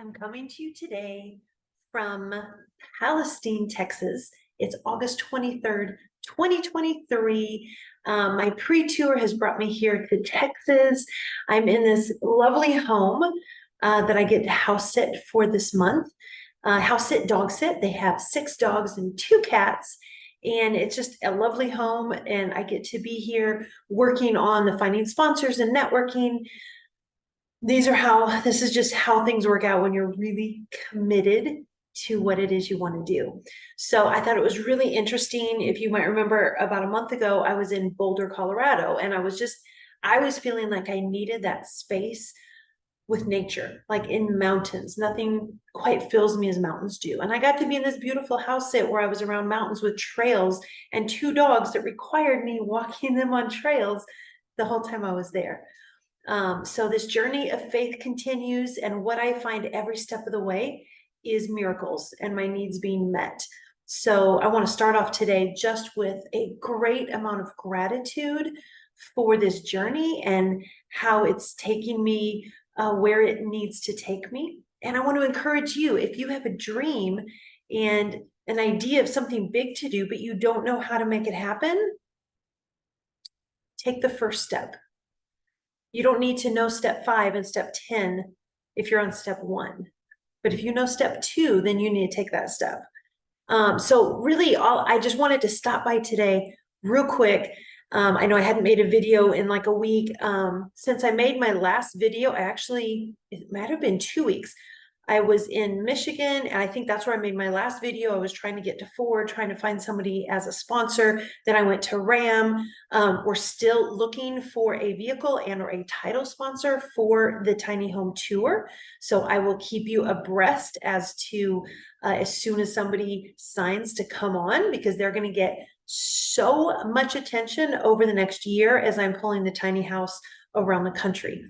I'm coming to you today from Palestine, Texas. It's August 23rd, 2023. My pre-tour has brought me here to Texas. I'm in this lovely home that I get to house sit for this month. House sit, dog sit. They have 6 dogs and 2 cats. And it's just a lovely home. And I get to be here working on the finding sponsors and networking. This is just how things work out when you're really committed to what it is you want to do. So I thought it was really interesting. If you might remember, about a month ago, I was in Boulder, Colorado, and I was feeling like I needed that space with nature, like in mountains. Nothing quite fills me as mountains do. And I got to be in this beautiful house sit where I was around mountains with trails and 2 dogs that required me walking them on trails the whole time I was there. So this journey of faith continues, and what I find every step of the way is miracles and my needs being met. So I want to start off today just with a great amount of gratitude for this journey and how it's taking me where it needs to take me. And I want to encourage you, if you have a dream and an idea of something big to do, but you don't know how to make it happen, take the first step. You don't need to know step 5 and step 10 if you're on step 1. But if you know step 2, then you need to take that step. So really, I just wanted to stop by today real quick. I know I hadn't made a video in like a week. Since I made my last video, it might have been 2 weeks. I was in Michigan, and I think that's where I made my last video. I was trying to get to Ford, trying to find somebody as a sponsor. Then I went to Ram. We're still looking for a vehicle and or a title sponsor for the tiny home tour. So I will keep you abreast as to as soon as somebody signs to come on, because they're going to get so much attention over the next year as I'm pulling the tiny house around the country.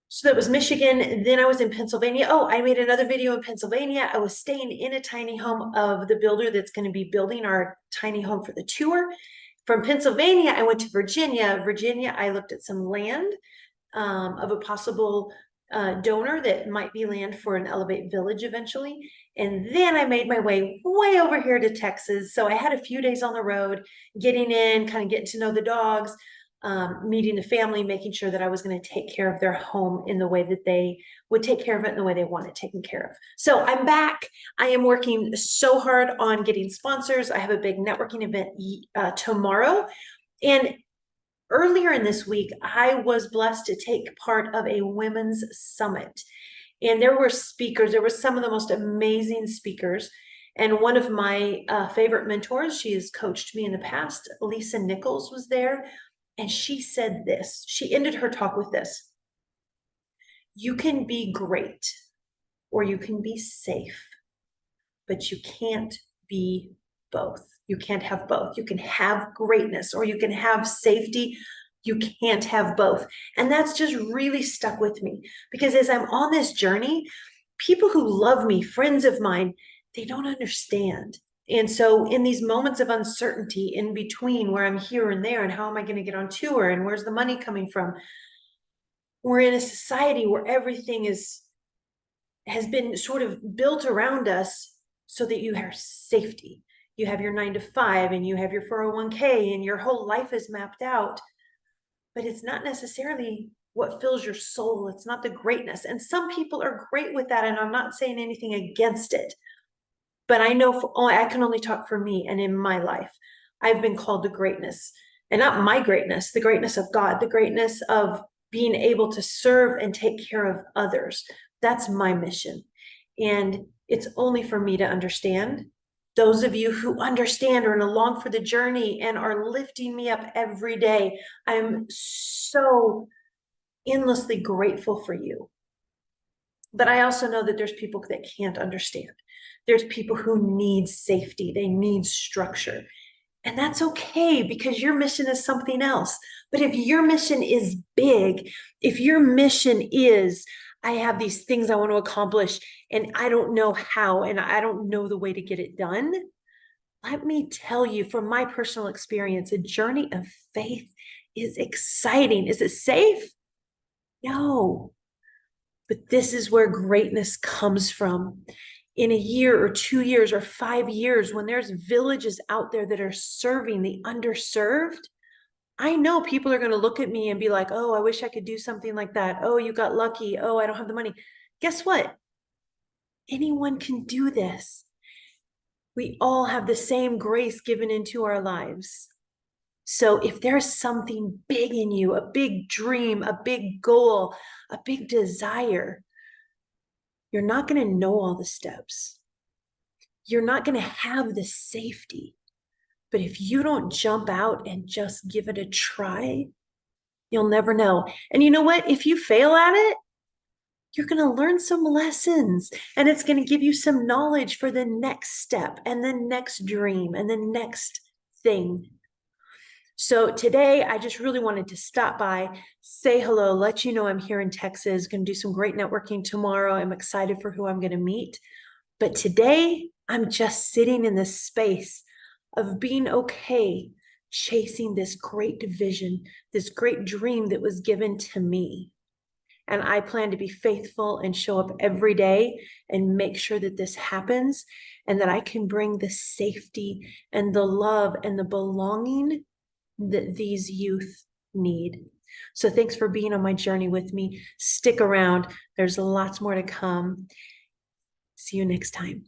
So that was Michigan. Then I was in Pennsylvania. Oh, I made another video in Pennsylvania. I was staying in a tiny home of the builder that's going to be building our tiny home for the tour. From Pennsylvania, I went to Virginia. I looked at some land of a possible donor that might be land for an Elevate Village eventually. And then I made my way over here to Texas. So I had a few days on the road, getting in, kind of getting to know the dogs, meeting the family, making sure that I was going to take care of their home in the way that they would take care of it in the way they want it taken care of. So I'm back. I am working so hard on getting sponsors. I have a big networking event tomorrow. And earlier in this week, I was blessed to take part of a women's summit. And there were speakers. There were some of the most amazing speakers. And one of my favorite mentors, she has coached me in the past, Lisa Nichols, was there. And she said this. She ended her talk with this: you can be great or you can be safe, but you can't be both. You can't have both. You can have greatness or you can have safety. You can't have both. And that's just really stuck with me, because as I'm on this journey, people who love me, friends of mine, they don't understand. And so in these moments of uncertainty in between, where I'm here and there, and how am I going to get on tour, and where's the money coming from? We're in a society where everything has been sort of built around us so that you have safety. You have your 9 to 5 and you have your 401k and your whole life is mapped out, but it's not necessarily what fills your soul. It's not the greatness. And some people are great with that. And I'm not saying anything against it, but I know I can only talk for me. And in my life, I've been called to greatness, and not my greatness, the greatness of God, the greatness of being able to serve and take care of others. That's my mission. And it's only for me to understand. Those of you who understand or are along for the journey and are lifting me up every day, I'm so endlessly grateful for you. But I also know that there's people that can't understand. There's people who need safety. They need structure. And that's okay, because your mission is something else. But if your mission is big, if your mission is, I have these things I want to accomplish and I don't know how, and I don't know the way to get it done, let me tell you from my personal experience, a journey of faith is exciting. Is it safe? No. But this is where greatness comes from. In a year or 2 years or 5 years, when there's villages out there that are serving the underserved, I know people are going to look at me and be like, oh, I wish I could do something like that. Oh, you got lucky. Oh, I don't have the money. Guess what? Anyone can do this. We all have the same grace given into our lives. So if there's something big in you, a big dream, a big goal, a big desire, you're not going to know all the steps. You're not going to have the safety. But if you don't jump out and just give it a try, you'll never know. And you know what? If you fail at it, you're going to learn some lessons, and it's going to give you some knowledge for the next step and the next dream and the next thing. So today I just really wanted to stop by, say hello, let you know I'm here in Texas, going to do some great networking tomorrow. I'm excited for who I'm going to meet. But today I'm just sitting in this space of being okay, chasing this great vision, this great dream that was given to me. And I plan to be faithful and show up every day and make sure that this happens, and that I can bring the safety and the love and the belonging that these youth need. So thanks for being on my journey with me. Stick around. There's lots more to come. See you next time.